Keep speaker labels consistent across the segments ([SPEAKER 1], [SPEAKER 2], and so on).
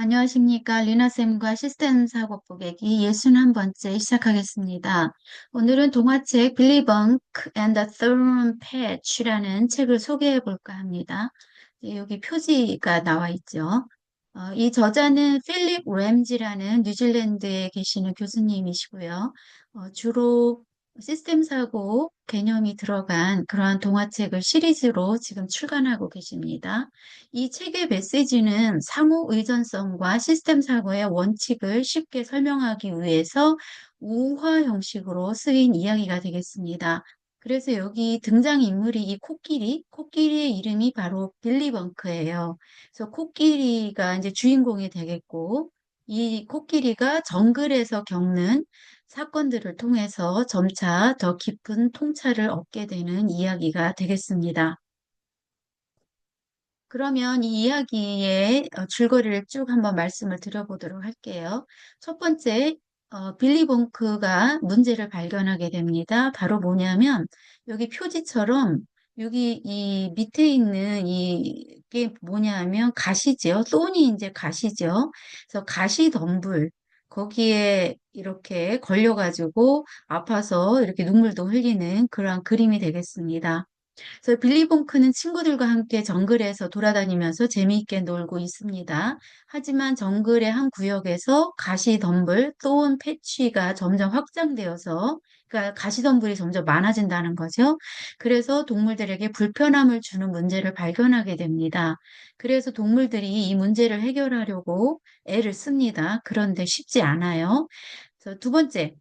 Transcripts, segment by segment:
[SPEAKER 1] 안녕하십니까. 리나쌤과 시스템 사고 보객이 61번째 시작하겠습니다. 오늘은 동화책 빌리 벙크 and the Thorn Patch라는 책을 소개해 볼까 합니다. 여기 표지가 나와 있죠. 이 저자는 필립 램지라는 뉴질랜드에 계시는 교수님이시고요. 주로 시스템 사고 개념이 들어간 그러한 동화책을 시리즈로 지금 출간하고 계십니다. 이 책의 메시지는 상호 의존성과 시스템 사고의 원칙을 쉽게 설명하기 위해서 우화 형식으로 쓰인 이야기가 되겠습니다. 그래서 여기 등장인물이 이 코끼리의 이름이 바로 빌리 벙크예요. 그래서 코끼리가 이제 주인공이 되겠고, 이 코끼리가 정글에서 겪는 사건들을 통해서 점차 더 깊은 통찰을 얻게 되는 이야기가 되겠습니다. 그러면 이 이야기의 줄거리를 쭉 한번 말씀을 드려보도록 할게요. 첫 번째, 빌리 봉크가 문제를 발견하게 됩니다. 바로 뭐냐면, 여기 표지처럼, 여기 이 밑에 있는 이게 뭐냐면 가시죠. 론이 이제 가시죠. 그래서 가시덤불, 거기에 이렇게 걸려가지고 아파서 이렇게 눈물도 흘리는 그런 그림이 되겠습니다. 그래서 빌리 봉크는 친구들과 함께 정글에서 돌아다니면서 재미있게 놀고 있습니다. 하지만 정글의 한 구역에서 가시덤불, 또은 패치가 점점 확장되어서 그러니까 가시덤불이 점점 많아진다는 거죠. 그래서 동물들에게 불편함을 주는 문제를 발견하게 됩니다. 그래서 동물들이 이 문제를 해결하려고 애를 씁니다. 그런데 쉽지 않아요. 그래서 두 번째,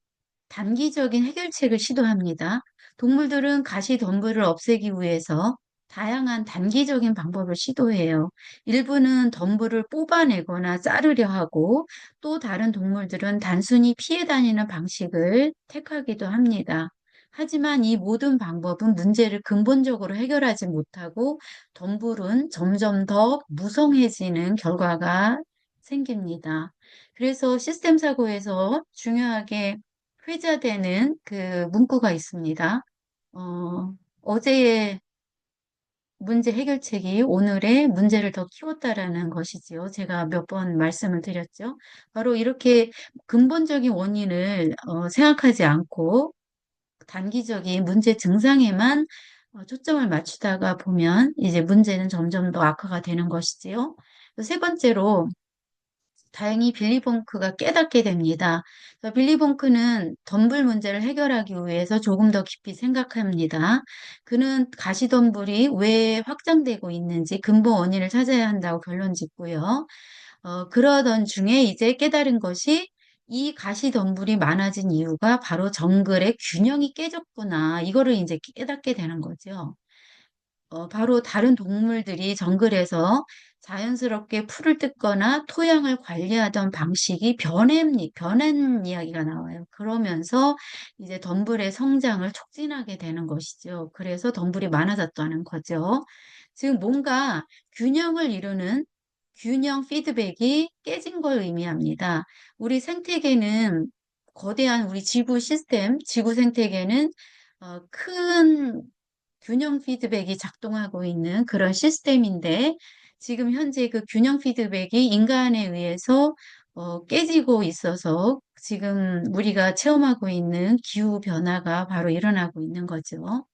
[SPEAKER 1] 단기적인 해결책을 시도합니다. 동물들은 가시덤불을 없애기 위해서 다양한 단기적인 방법을 시도해요. 일부는 덤불을 뽑아내거나 자르려 하고 또 다른 동물들은 단순히 피해 다니는 방식을 택하기도 합니다. 하지만 이 모든 방법은 문제를 근본적으로 해결하지 못하고 덤불은 점점 더 무성해지는 결과가 생깁니다. 그래서 시스템 사고에서 중요하게 회자되는 그 문구가 있습니다. 어제의 문제 해결책이 오늘의 문제를 더 키웠다라는 것이지요. 제가 몇 번 말씀을 드렸죠. 바로 이렇게 근본적인 원인을 생각하지 않고 단기적인 문제 증상에만 초점을 맞추다가 보면 이제 문제는 점점 더 악화가 되는 것이지요. 세 번째로 다행히 빌리 봉크가 깨닫게 됩니다. 그래서 빌리 봉크는 덤불 문제를 해결하기 위해서 조금 더 깊이 생각합니다. 그는 가시덤불이 왜 확장되고 있는지 근본 원인을 찾아야 한다고 결론 짓고요. 그러던 중에 이제 깨달은 것이 이 가시덤불이 많아진 이유가 바로 정글의 균형이 깨졌구나. 이거를 이제 깨닫게 되는 거죠. 바로 다른 동물들이 정글에서 자연스럽게 풀을 뜯거나 토양을 관리하던 방식이 변한 이야기가 나와요. 그러면서 이제 덤불의 성장을 촉진하게 되는 것이죠. 그래서 덤불이 많아졌다는 거죠. 즉, 뭔가 균형을 이루는 균형 피드백이 깨진 걸 의미합니다. 우리 생태계는 거대한 우리 지구 생태계는 큰 균형 피드백이 작동하고 있는 그런 시스템인데 지금 현재 그 균형 피드백이 인간에 의해서 깨지고 있어서 지금 우리가 체험하고 있는 기후 변화가 바로 일어나고 있는 거죠.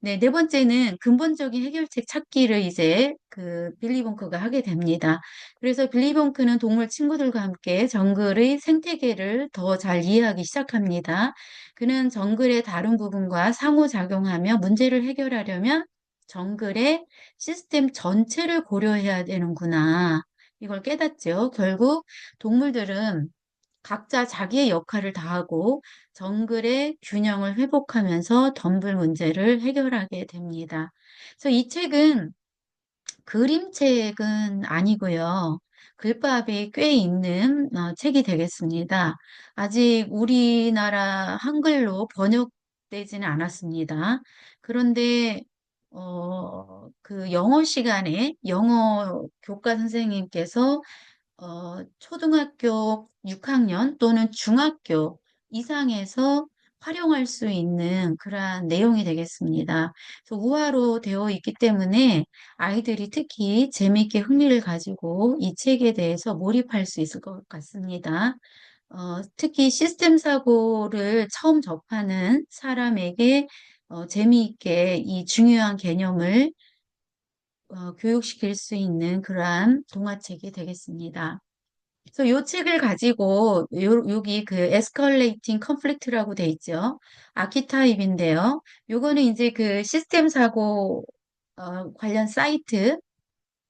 [SPEAKER 1] 네, 네 번째는 근본적인 해결책 찾기를 이제 그 빌리 봉크가 하게 됩니다. 그래서 빌리 봉크는 동물 친구들과 함께 정글의 생태계를 더 잘 이해하기 시작합니다. 그는 정글의 다른 부분과 상호작용하며 문제를 해결하려면 정글의 시스템 전체를 고려해야 되는구나. 이걸 깨닫죠. 결국 동물들은 각자 자기의 역할을 다하고 정글의 균형을 회복하면서 덤불 문제를 해결하게 됩니다. 그래서 이 책은 그림책은 아니고요. 글밥이 꽤 있는 책이 되겠습니다. 아직 우리나라 한글로 번역되지는 않았습니다. 그런데 그 영어 시간에 영어 교과 선생님께서 초등학교 6학년 또는 중학교 이상에서 활용할 수 있는 그러한 내용이 되겠습니다. 그래서 우화로 되어 있기 때문에 아이들이 특히 재미있게 흥미를 가지고 이 책에 대해서 몰입할 수 있을 것 같습니다. 특히 시스템 사고를 처음 접하는 사람에게 재미있게 이 중요한 개념을 교육시킬 수 있는 그러한 동화책이 되겠습니다. 그래서 이 책을 가지고 여기 그 에스컬레이팅 컨플릭트라고 돼 있죠. 아키타입인데요. 요거는 이제 그 시스템 사고 관련 사이트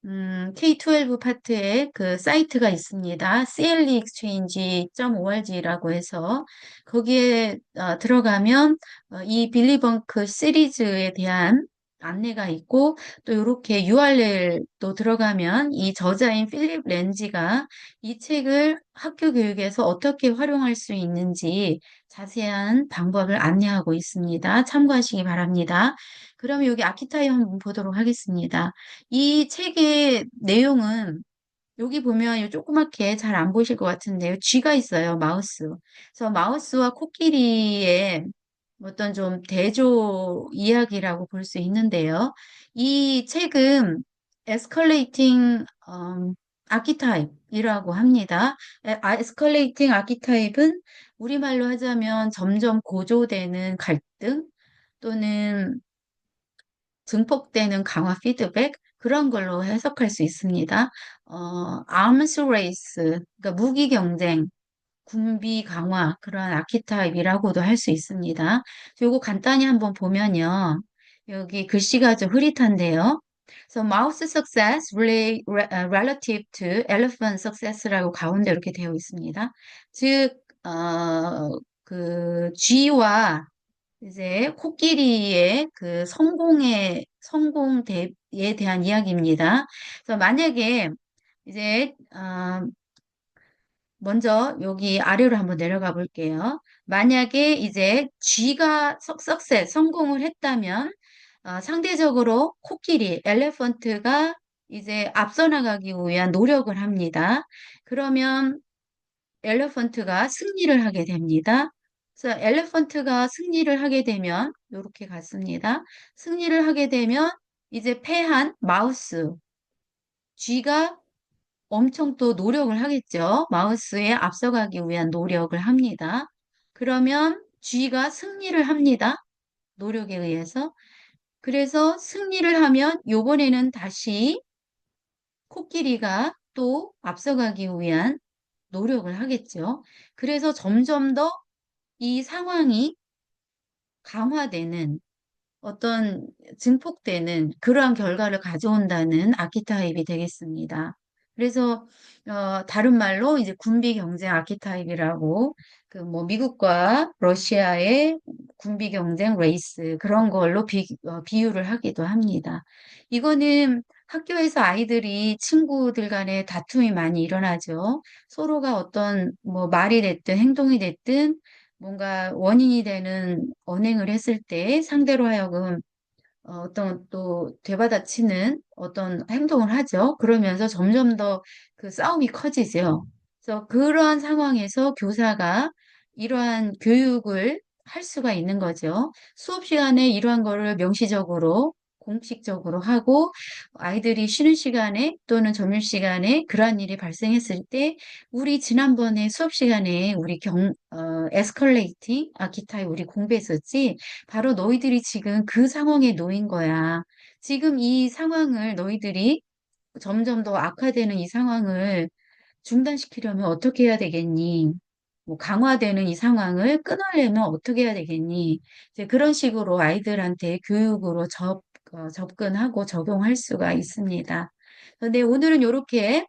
[SPEAKER 1] K12 파트에 그 사이트가 있습니다. cleexchange.org라고 해서 거기에 들어가면 이 빌리벙크 시리즈에 대한 안내가 있고 또 이렇게 URL도 들어가면 이 저자인 필립 렌지가 이 책을 학교 교육에서 어떻게 활용할 수 있는지 자세한 방법을 안내하고 있습니다. 참고하시기 바랍니다. 그러면 여기 아키타이 한번 보도록 하겠습니다. 이 책의 내용은 여기 보면 이 조그맣게 잘 안 보이실 것 같은데요. 쥐가 있어요, 마우스. 그래서 마우스와 코끼리의 어떤 좀 대조 이야기라고 볼 수 있는데요. 이 책은 에스컬레이팅 아키타입이라고 합니다. 에스컬레이팅 아키타입은 우리말로 하자면 점점 고조되는 갈등 또는 증폭되는 강화 피드백 그런 걸로 해석할 수 있습니다. arms race, 그러니까 무기 경쟁, 군비 강화 그런 아키타입이라고도 할 수 있습니다. 요거 간단히 한번 보면요. 여기 글씨가 좀 흐릿한데요. So mouse success relative to elephant success라고 가운데 이렇게 되어 있습니다. 즉, 그 쥐와 이제 코끼리의 그 성공에 대한 이야기입니다. 그래서 만약에 이제 먼저 여기 아래로 한번 내려가 볼게요. 만약에 이제 쥐가 성공을 했다면 상대적으로 코끼리, 엘레펀트가 이제 앞서 나가기 위한 노력을 합니다. 그러면 엘레펀트가 승리를 하게 됩니다. 그래서 엘레펀트가 승리를 하게 되면 이렇게 갔습니다. 승리를 하게 되면 이제 패한 마우스, 쥐가 엄청 또 노력을 하겠죠. 마우스에 앞서가기 위한 노력을 합니다. 그러면 쥐가 승리를 합니다. 노력에 의해서. 그래서 승리를 하면 요번에는 다시 코끼리가 또 앞서가기 위한 노력을 하겠죠. 그래서 점점 더 이 상황이 강화되는 어떤 증폭되는 그러한 결과를 가져온다는 아키타입이 되겠습니다. 그래서 다른 말로 이제 군비 경쟁 아키타입이라고 그 뭐 미국과 러시아의 군비 경쟁 레이스 그런 걸로 비유를 하기도 합니다. 이거는 학교에서 아이들이 친구들 간에 다툼이 많이 일어나죠. 서로가 어떤 뭐 말이 됐든 행동이 됐든 뭔가 원인이 되는 언행을 했을 때 상대로 하여금 어떤 또 되받아치는 어떤 행동을 하죠. 그러면서 점점 더 그 싸움이 커지죠. 그래서 그러한 상황에서 교사가 이러한 교육을 할 수가 있는 거죠. 수업 시간에 이러한 거를 명시적으로 공식적으로 하고 아이들이 쉬는 시간에 또는 점심 시간에 그러한 일이 발생했을 때 우리 지난번에 수업 시간에 우리 에스컬레이팅 기타에 우리 공부했었지. 바로 너희들이 지금 그 상황에 놓인 거야. 지금 이 상황을 너희들이 점점 더 악화되는 이 상황을 중단시키려면 어떻게 해야 되겠니? 뭐 강화되는 이 상황을 끊으려면 어떻게 해야 되겠니? 이제 그런 식으로 아이들한테 교육으로 접근하고 적용할 수가 있습니다. 근데 오늘은 이렇게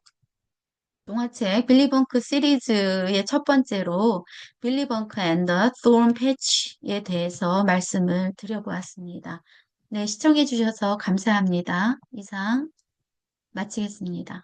[SPEAKER 1] 동화책 빌리벙크 시리즈의 첫 번째로 빌리벙크 앤 더 톰 패치에 대해서 말씀을 드려보았습니다. 네, 시청해 주셔서 감사합니다. 이상 마치겠습니다.